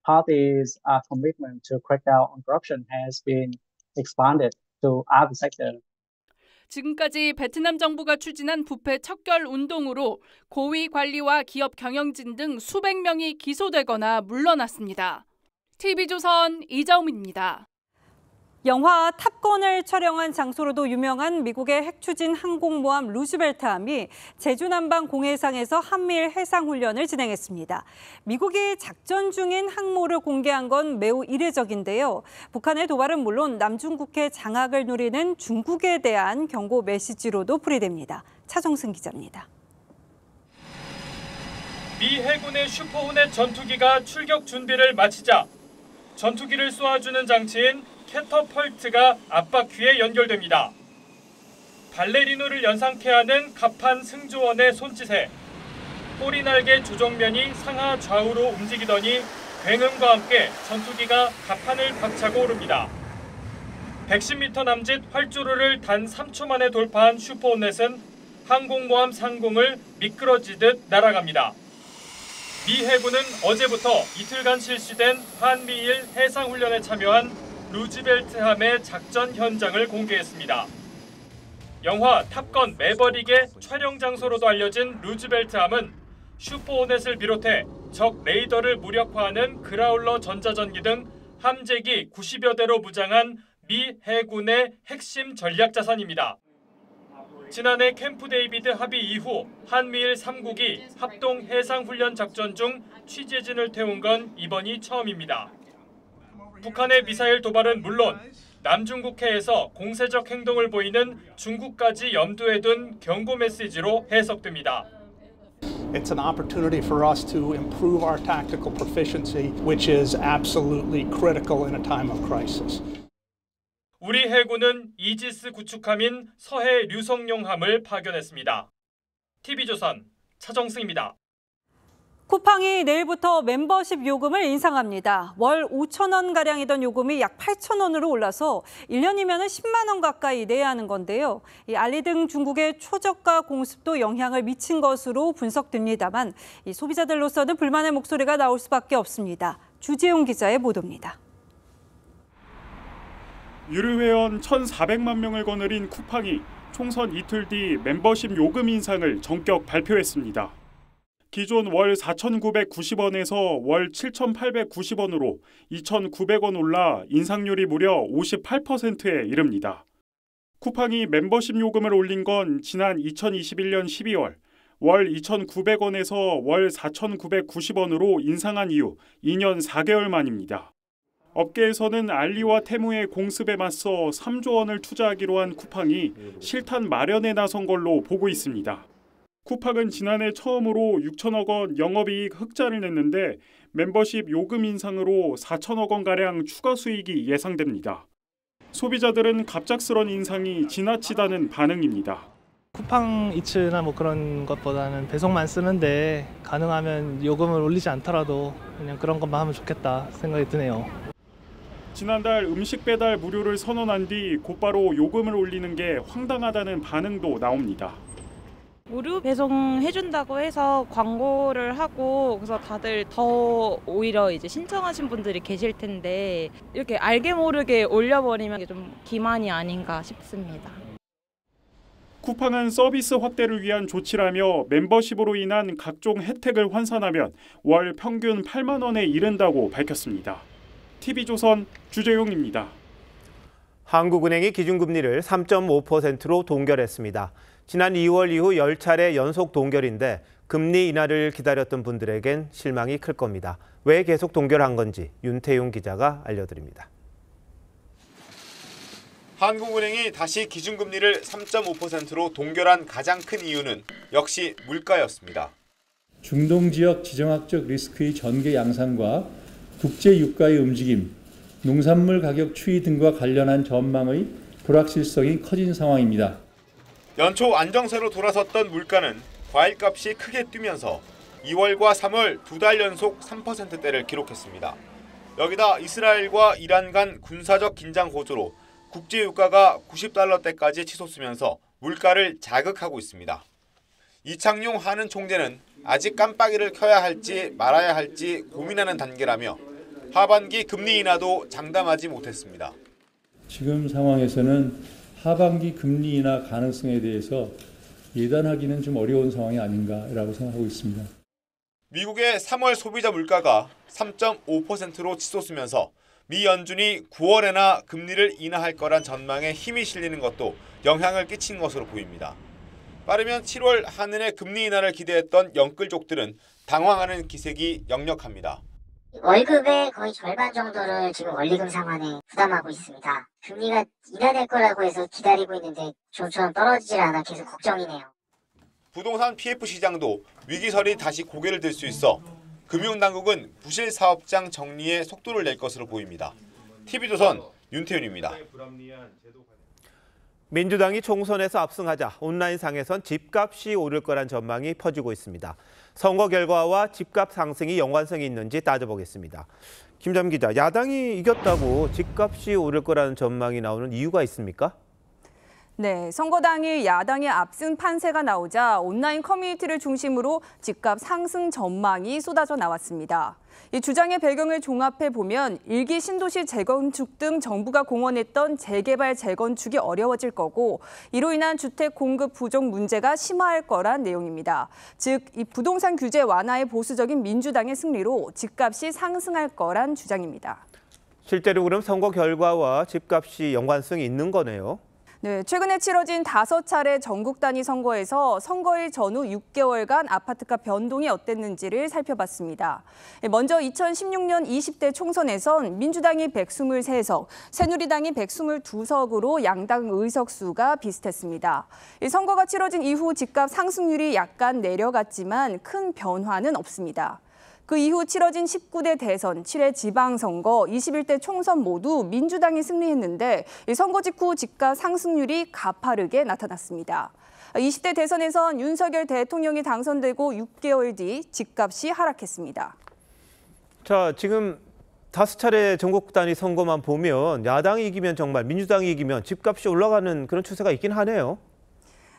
parties' commitment to crack down on corruption has been expanded to other sectors. 지금까지 베트남 정부가 추진한 부패 척결 운동으로 고위 관리와 기업 경영진 등 수백 명이 기소되거나 물러났습니다. TV조선 이정민입니다. 영화 탑건을 촬영한 장소로도 유명한 미국의 핵추진 항공모함 루즈벨트함이 제주 남방 공해상에서 한미일 해상훈련을 진행했습니다. 미국이 작전 중인 항모를 공개한 건 매우 이례적인데요. 북한의 도발은 물론 남중국해 장악을 노리는 중국에 대한 경고 메시지로도 풀이됩니다. 차정승 기자입니다. 미 해군의 슈퍼호넷 전투기가 출격 준비를 마치자 전투기를 쏘아주는 장치인 캐터펄트가 압박귀에 연결됩니다. 발레리노를 연상케 하는 갑판 승조원의 손짓에 꼬리날개 조종면이 상하 좌우로 움직이더니 굉음과 함께 전투기가 갑판을 박차고 오릅니다. 110m 남짓 활주로를 단 3초 만에 돌파한 슈퍼호넷은 항공모함 상공을 미끄러지듯 날아갑니다. 미 해군은 어제부터 이틀간 실시된 한미일 해상훈련에 참여한 루즈벨트함의 작전 현장을 공개했습니다. 영화 탑건 매버릭의 촬영 장소로도 알려진 루즈벨트함은 슈퍼호넷을 비롯해 적 레이더를 무력화하는 그라울러 전자전기 등 함재기 90여 대로 무장한 미 해군의 핵심 전략 자산입니다. 지난해 캠프 데이비드 합의 이후 한미일 3국이 합동 해상훈련 작전 중 취재진을 태운 건 이번이 처음입니다. 북한의 미사일 도발은 물론 남중국해에서 공세적 행동을 보이는 중국까지 염두에 둔 경고 메시지로 해석됩니다. It's an opportunity for us to improve our tactical proficiency, which is absolutely critical in a time of crisis. 우리 해군은 이지스 구축함인 서해 류성룡함을 파견했습니다. TV조선 차정승입니다. 쿠팡이 내일부터 멤버십 요금을 인상합니다. 월 5,000원가량이던 요금이 약 8,000원으로 올라서 1년이면 10만 원 가까이 내야 하는 건데요. 이 알리 등 중국의 초저가 공습도 영향을 미친 것으로 분석됩니다만 이 소비자들로서는 불만의 목소리가 나올 수밖에 없습니다. 주재용 기자의 보도입니다. 유료 회원 1,400만 명을 거느린 쿠팡이 총선 이틀 뒤 멤버십 요금 인상을 전격 발표했습니다. 기존 월 4,990원에서 월 7,890원으로 2,900원 올라 인상률이 무려 58%에 이릅니다. 쿠팡이 멤버십 요금을 올린 건 지난 2021년 12월 월 2,900원에서 월 4,990원으로 인상한 이후 2년 4개월 만입니다. 업계에서는 알리와 테무의 공습에 맞서 3조 원을 투자하기로 한 쿠팡이 실탄 마련에 나선 걸로 보고 있습니다. 쿠팡은 지난해 처음으로 6천억 원 영업이익 흑자를 냈는데 멤버십 요금 인상으로 4천억 원가량 추가 수익이 예상됩니다. 소비자들은 갑작스런 인상이 지나치다는 반응입니다. 쿠팡 이츠나 뭐 그런 것보다는 배송만 쓰는데 가능하면 요금을 올리지 않더라도 그냥 그런 것만 하면 좋겠다 생각이 드네요. 지난달 음식 배달 무료를 선언한 뒤 곧바로 요금을 올리는 게 황당하다는 반응도 나옵니다. 무료 배송해준다고 해서 광고를 하고 그래서 다들 더 오히려 이제 신청하신 분들이 계실 텐데 이렇게 알게 모르게 올려버리면 이게 좀 기만이 아닌가 싶습니다. 쿠팡은 서비스 확대를 위한 조치라며 멤버십으로 인한 각종 혜택을 환산하면 월 평균 8만 원에 이른다고 밝혔습니다. TV조선 주재용입니다. 한국은행이 기준금리를 3.5%로 동결했습니다. 지난 2월 이후 10차례 연속 동결인데 금리 인하를 기다렸던 분들에겐 실망이 클 겁니다. 왜 계속 동결한 건지 윤태용 기자가 알려드립니다. 한국은행이 다시 기준금리를 3.5%로 동결한 가장 큰 이유는 역시 물가였습니다. 중동지역 지정학적 리스크의 전개 양상과 국제 유가의 움직임, 농산물 가격 추이 등과 관련한 전망의 불확실성이 커진 상황입니다. 연초 안정세로 돌아섰던 물가는 과일값이 크게 뛰면서 2월과 3월 두 달 연속 3%대를 기록했습니다. 여기다 이스라엘과 이란 간 군사적 긴장 고조로 국제 유가가 90달러대까지 치솟으면서 물가를 자극하고 있습니다. 이창용 한은 총재는 아직 깜빡이를 켜야 할지 말아야 할지 고민하는 단계라며 하반기 금리 인하도 장담하지 못했습니다. 지금 상황에서는 하반기 금리 인하 가능성에 대해서 예단하기는 좀 어려운 상황이 아닌가라고 생각하고 있습니다. 미국의 3월 소비자 물가가 3.5%로 치솟으면서 미 연준이 9월에나 금리를 인하할 거란 전망에 힘이 실리는 것도 영향을 끼친 것으로 보입니다. 빠르면 7월 한은의 금리 인하를 기대했던 영끌족들은 당황하는 기색이 역력합니다. 월급의 거의 절반 정도를 지금 원리금 상환에 부담하고 있습니다. 금리가 인하될 거라고 해서 기다리고 있는데 좀처럼 떨어지질 않아 계속 걱정이네요. 부동산 PF 시장도 위기설이 다시 고개를 들 수 있어 금융당국은 부실 사업장 정리에 속도를 낼 것으로 보입니다. TV조선 윤태윤입니다. 민주당이 총선에서 압승하자 온라인상에선 집값이 오를 거란 전망이 퍼지고 있습니다. 선거 결과와 집값 상승이 연관성이 있는지 따져보겠습니다. 김점 기자, 야당이 이겼다고 집값이 오를 거라는 전망이 나오는 이유가 있습니까? 네, 선거 당일 야당의 압승 판세가 나오자 온라인 커뮤니티를 중심으로 집값 상승 전망이 쏟아져 나왔습니다. 이 주장의 배경을 종합해 보면 1기 신도시 재건축 등 정부가 공언했던 재개발 재건축이 어려워질 거고 이로 인한 주택 공급 부족 문제가 심화할 거란 내용입니다. 즉, 이 부동산 규제 완화의 보수적인 민주당의 승리로 집값이 상승할 거란 주장입니다. 실제로 그럼 선거 결과와 집값이 연관성이 있는 거네요. 네, 최근에 치러진 5차례 전국 단위 선거에서 선거일 전후 6개월간 아파트값 변동이 어땠는지를 살펴봤습니다. 먼저 2016년 20대 총선에선 민주당이 123석, 새누리당이 122석으로 양당 의석수가 비슷했습니다. 선거가 치러진 이후 집값 상승률이 약간 내려갔지만 큰 변화는 없습니다. 그 이후 치러진 19대 대선, 7회 지방선거, 21대 총선 모두 민주당이 승리했는데 선거 직후 집값 상승률이 가파르게 나타났습니다. 20대 대선에선 윤석열 대통령이 당선되고 6개월 뒤 집값이 하락했습니다. 자, 지금 5차례 전국 단위 선거만 보면 야당이 이기면 정말 민주당이 이기면 집값이 올라가는 그런 추세가 있긴 하네요.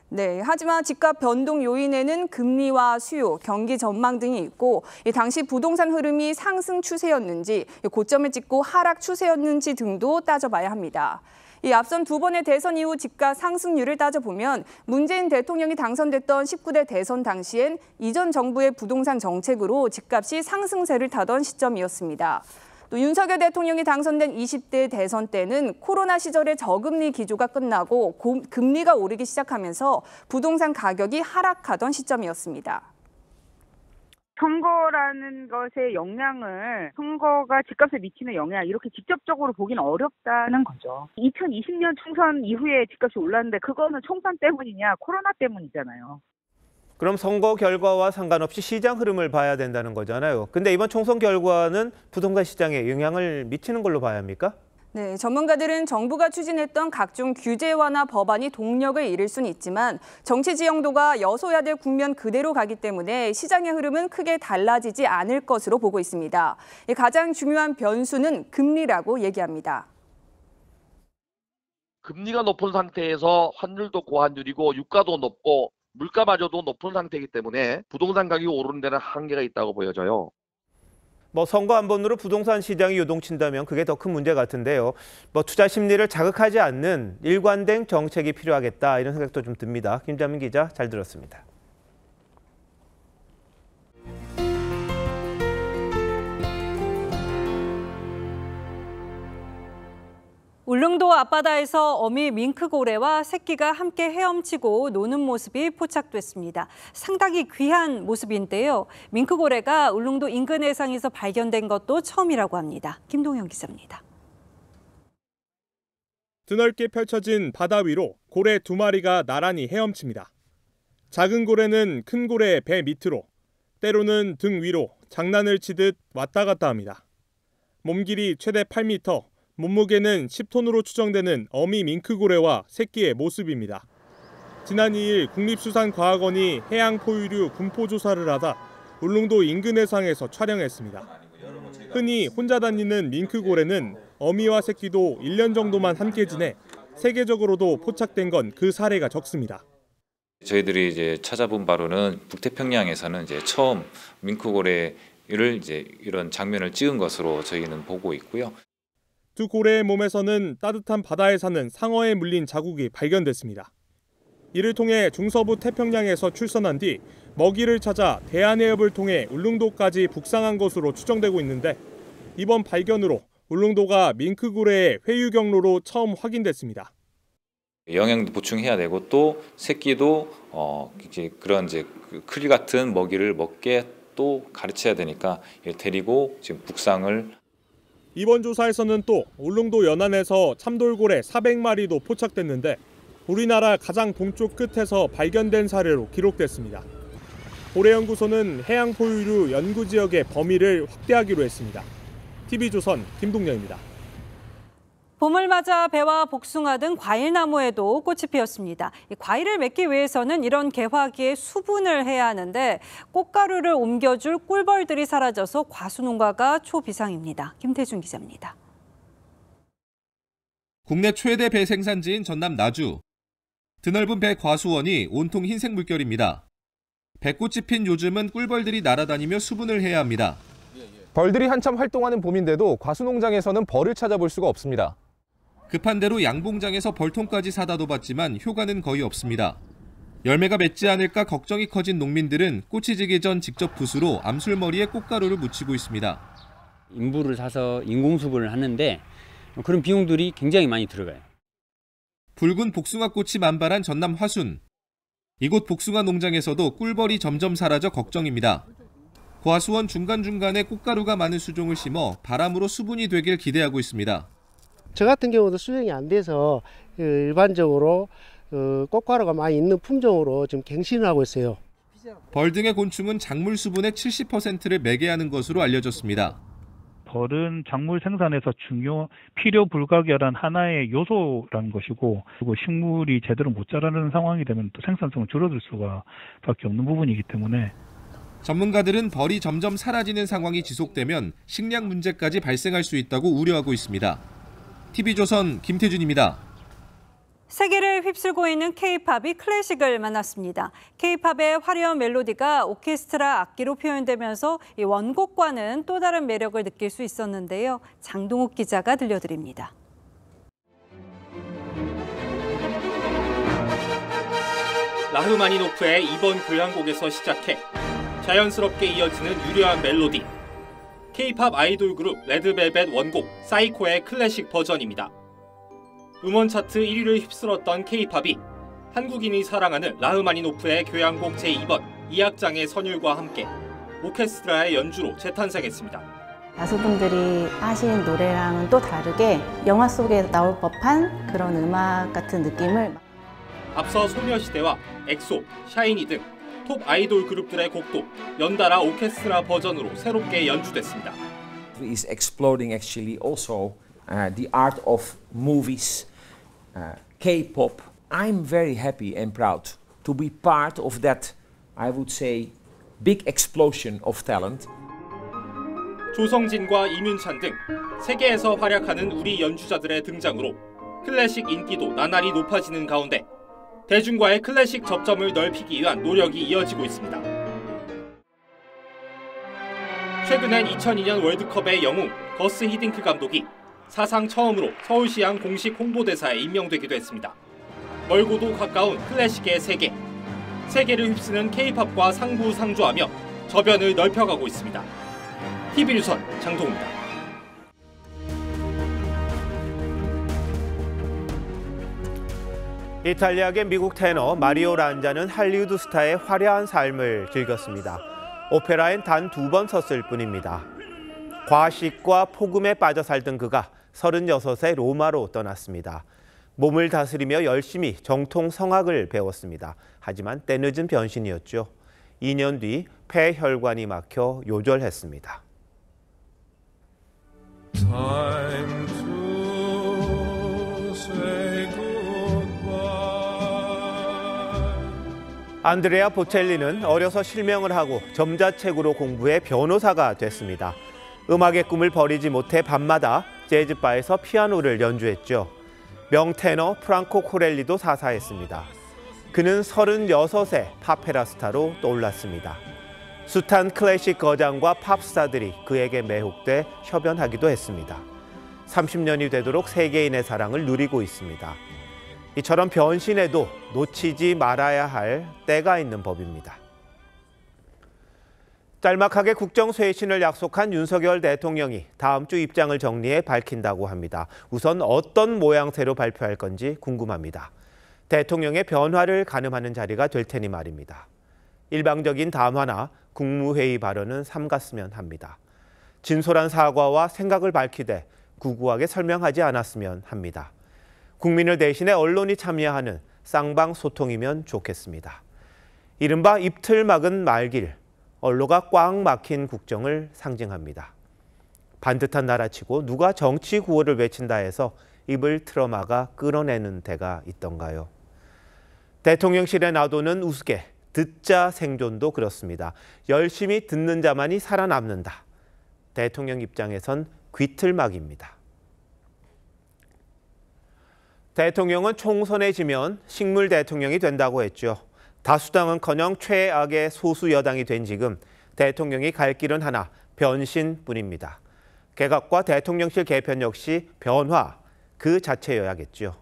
네, 하지만 집값 변동 요인에는 금리와 수요, 경기 전망 등이 있고 당시 부동산 흐름이 상승 추세였는지, 고점을 찍고 하락 추세였는지 등도 따져봐야 합니다. 앞선 2번의 대선 이후 집값 상승률을 따져보면 문재인 대통령이 당선됐던 19대 대선 당시엔 이전 정부의 부동산 정책으로 집값이 상승세를 타던 시점이었습니다. 또 윤석열 대통령이 당선된 20대 대선 때는 코로나 시절의 저금리 기조가 끝나고 금리가 오르기 시작하면서 부동산 가격이 하락하던 시점이었습니다. 선거라는 것의 영향을 선거가 집값에 미치는 영향 이렇게 직접적으로 보기는 어렵다는 거죠. 2020년 총선 이후에 집값이 올랐는데 그거는 총선 때문이냐 코로나 때문이잖아요. 그럼 선거 결과와 상관없이 시장 흐름을 봐야 된다는 거잖아요. 근데 이번 총선 결과는 부동산 시장에 영향을 미치는 걸로 봐야 합니까? 네, 전문가들은 정부가 추진했던 각종 규제 완화 법안이 동력을 잃을 수는 있지만 정치 지형도가 여소야대 국면 그대로 가기 때문에 시장의 흐름은 크게 달라지지 않을 것으로 보고 있습니다. 가장 중요한 변수는 금리라고 얘기합니다. 금리가 높은 상태에서 환율도 고환율이고 유가도 높고 물가마저도 높은 상태이기 때문에 부동산 가격이 오르는 데는 한계가 있다고 보여져요. 선거 한 번으로 부동산 시장이 요동친다면 그게 더 큰 문제 같은데요. 투자 심리를 자극하지 않는 일관된 정책이 필요하겠다 이런 생각도 좀 듭니다. 김자민 기자 잘 들었습니다. 울릉도 앞바다에서 어미 밍크고래와 새끼가 함께 헤엄치고 노는 모습이 포착됐습니다. 상당히 귀한 모습인데요. 밍크고래가 울릉도 인근 해상에서 발견된 것도 처음이라고 합니다. 김동현 기자입니다. 드넓게 펼쳐진 바다 위로 고래 2마리가 나란히 헤엄칩니다. 작은 고래는 큰 고래의 배 밑으로, 때로는 등 위로 장난을 치듯 왔다 갔다 합니다. 몸 길이 최대 8m, 몸무게는 10톤으로 추정되는 어미 밍크고래와 새끼의 모습입니다. 지난 2일 국립수산과학원이 해양 포유류 분포 조사를 하다 울릉도 인근 해상에서 촬영했습니다. 흔히 혼자 다니는 밍크고래는 어미와 새끼도 1년 정도만 함께 지내 세계적으로도 포착된 건 그 사례가 적습니다. 저희들이 이제 찾아본 바로는 북태평양에서는 이제 처음 밍크고래를 이런 장면을 찍은 것으로 저희는 보고 있고요. 두 고래의 몸에서는 따뜻한 바다에 사는 상어에 물린 자국이 발견됐습니다. 이를 통해 중서부 태평양에서 출선한 뒤 먹이를 찾아 대한해협을 통해 울릉도까지 북상한 것으로 추정되고 있는데 이번 발견으로 울릉도가 밍크고래의 회유 경로로 처음 확인됐습니다. 영양도 보충해야 되고 또 새끼도 그런 크리 같은 먹이를 먹게 또 가르쳐야 되니까 데리고 지금 북상을. 이번 조사에서는 또 울릉도 연안에서 참돌고래 400마리도 포착됐는데 우리나라 가장 동쪽 끝에서 발견된 사례로 기록됐습니다. 고래연구소는 해양 포유류 연구지역의 범위를 확대하기로 했습니다. TV조선 김동렬입니다. 봄을 맞아 배와 복숭아 등 과일나무에도 꽃이 피었습니다. 과일을 맺기 위해서는 이런 개화기에 수분을 해야 하는데 꽃가루를 옮겨줄 꿀벌들이 사라져서 과수농가가 초비상입니다. 김태준 기자입니다. 국내 최대 배 생산지인 전남 나주. 드넓은 배 과수원이 온통 흰색 물결입니다. 배꽃이 핀 요즘은 꿀벌들이 날아다니며 수분을 해야 합니다. 벌들이 한참 활동하는 봄인데도 과수농장에서는 벌을 찾아볼 수가 없습니다. 급한 대로 양봉장에서 벌통까지 사다 둬봤지만 효과는 거의 없습니다. 열매가 맺지 않을까 걱정이 커진 농민들은 꽃이 지기 전 직접 붓으로 암술머리에 꽃가루를 묻히고 있습니다. 인부를 사서 인공수분을 하는데 그런 비용들이 굉장히 많이 들어가요. 붉은 복숭아꽃이 만발한 전남 화순. 이곳 복숭아 농장에서도 꿀벌이 점점 사라져 걱정입니다. 과수원 중간중간에 꽃가루가 많은 수종을 심어 바람으로 수분이 되길 기대하고 있습니다. 저 같은 경우도 수정이 안 돼서 일반적으로 꽃가루가 많이 있는 품종으로 지금 갱신을 하고 있어요. 벌 등의 곤충은 작물 수분의 70%를 매개하는 것으로 알려졌습니다. 벌은 작물 생산에서 필요 불가결한 하나의 요소라는 것이고, 그리고 식물이 제대로 못 자라는 상황이 되면 또 생산성은 줄어들 수밖에 없는 부분이기 때문에. 전문가들은 벌이 점점 사라지는 상황이 지속되면 식량 문제까지 발생할 수 있다고 우려하고 있습니다. TV조선 김태준입니다. 세계를 휩쓸고 있는 K-팝이 클래식을 만났습니다. K-팝의 화려한 멜로디가 오케스트라 악기로 표현되면서 이 원곡과는 또 다른 매력을 느낄 수 있었는데요. 장동욱 기자가 들려드립니다. 라흐마니노프의 이번 교향곡에서 시작해 자연스럽게 이어지는 유려한 멜로디. K-팝 아이돌 그룹 레드벨벳 원곡 사이코의 클래식 버전입니다. 음원 차트 1위를 휩쓸었던 K-팝이 한국인이 사랑하는 라흐마니노프의 교향곡 제2번 이악장의 선율과 함께 오케스트라의 연주로 재탄생했습니다. 가수분들이 하시는 노래랑은 또 다르게 영화 속에 나올 법한 그런 음악 같은 느낌을. 앞서 소녀시대와 엑소, 샤이니 등 톱 아이돌 그룹들의 곡도 연달아 오케스트라 버전으로 새롭게 연주됐습니다. Is exploding actually also the art of movies, K-pop. I'm very happy and proud to be part of that, I would say, big explosion of talent. 조성진과 이문찬 등 세계에서 활약하는 우리 연주자들의 등장으로 클래식 인기도 나날이 높아지는 가운데 대중과의 클래식 접점을 넓히기 위한 노력이 이어지고 있습니다. 최근엔 2002년 월드컵의 영웅 거스 히딩크 감독이 사상 처음으로 서울시향 공식 홍보대사에 임명되기도 했습니다. 멀고도 가까운 클래식의 세계. 세계를 휩쓰는 K-팝과 상부상조하며 저변을 넓혀가고 있습니다. TV조선 장동우입니다. 이탈리아계 미국 테너 마리오 란자는 할리우드 스타의 화려한 삶을 즐겼습니다. 오페라엔 단 2번 섰을 뿐입니다. 과식과 폭음에 빠져 살던 그가 36세 로마로 떠났습니다. 몸을 다스리며 열심히 정통 성악을 배웠습니다. 하지만 때늦은 변신이었죠. 2년 뒤 폐혈관이 막혀 요절했습니다. Time to say 안드레아 보첼리는 어려서 실명을 하고 점자책으로 공부해 변호사가 됐습니다. 음악의 꿈을 버리지 못해 밤마다 재즈바에서 피아노를 연주했죠. 명테너 프랑코 코렐리도 사사했습니다. 그는 36세 파페라 스타로 떠올랐습니다. 숱한 클래식 거장과 팝스타들이 그에게 매혹돼 협연하기도 했습니다. 30년이 되도록 세계인의 사랑을 누리고 있습니다. 이처럼 변신해도 놓치지 말아야 할 때가 있는 법입니다. 짤막하게 국정쇄신을 약속한 윤석열 대통령이 다음 주 입장을 정리해 밝힌다고 합니다. 우선 어떤 모양새로 발표할 건지 궁금합니다. 대통령의 변화를 가늠하는 자리가 될 테니 말입니다. 일방적인 담화나 국무회의 발언은 삼갔으면 합니다. 진솔한 사과와 생각을 밝히되 구구하게 설명하지 않았으면 합니다. 국민을 대신해 언론이 참여하는 쌍방소통이면 좋겠습니다. 이른바 입틀 막은 말길, 언로가 꽉 막힌 국정을 상징합니다. 반듯한 나라치고 누가 정치 구호를 외친다 해서 입을 틀어막아 끌어내는 데가 있던가요? 대통령실에 놔두는 우스개, 듣자 생존도 그렇습니다. 열심히 듣는 자만이 살아남는다. 대통령 입장에선 귀틀막입니다. 대통령은 총선에 지면 식물 대통령이 된다고 했죠. 다수당은커녕 최악의 소수 여당이 된 지금 대통령이 갈 길은 하나, 변신뿐입니다. 개각과 대통령실 개편 역시 변화 그 자체여야겠죠.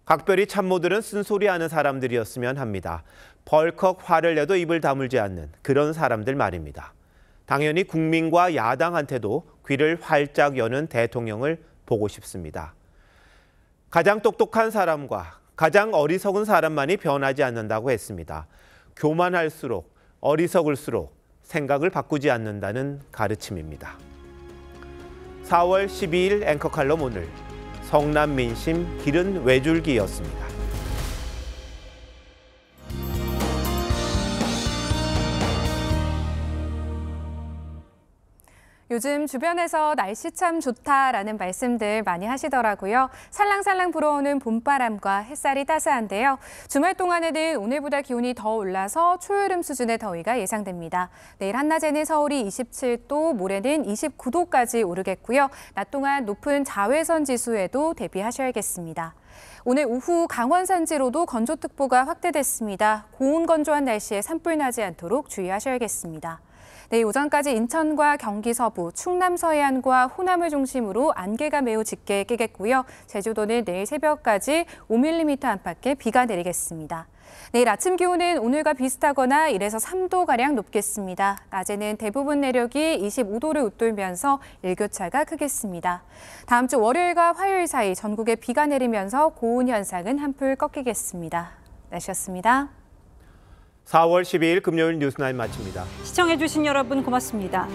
각별히 참모들은 쓴소리하는 사람들이었으면 합니다. 벌컥 화를 내도 입을 다물지 않는 그런 사람들 말입니다. 당연히 국민과 야당한테도 귀를 활짝 여는 대통령을 보고 싶습니다. 가장 똑똑한 사람과 가장 어리석은 사람만이 변하지 않는다고 했습니다. 교만할수록 어리석을수록 생각을 바꾸지 않는다는 가르침입니다. 4월 12일 앵커칼럼 오늘 성남 민심 길은 외줄기였습니다. 요즘 주변에서 날씨 참 좋다라는 말씀들 많이 하시더라고요. 살랑살랑 불어오는 봄바람과 햇살이 따스한데요. 주말 동안에는 오늘보다 기온이 더 올라서 초여름 수준의 더위가 예상됩니다. 내일 한낮에는 서울이 27도, 모레는 29도까지 오르겠고요. 낮 동안 높은 자외선 지수에도 대비하셔야겠습니다. 오늘 오후 강원 산지로도 건조특보가 확대됐습니다. 고온 건조한 날씨에 산불 나지 않도록 주의하셔야겠습니다. 내일 오전까지 인천과 경기 서부, 충남 서해안과 호남을 중심으로 안개가 매우 짙게 끼겠고요. 제주도는 내일 새벽까지 5mm 안팎의 비가 내리겠습니다. 내일 아침 기온은 오늘과 비슷하거나 1에서 3도가량 높겠습니다. 낮에는 대부분 내력이 25도를 웃돌면서 일교차가 크겠습니다. 다음 주 월요일과 화요일 사이 전국에 비가 내리면서 고온 현상은 한풀 꺾이겠습니다. 날씨였습니다. 4월 12일 금요일 뉴스나인 마칩니다. 시청해주신 여러분 고맙습니다.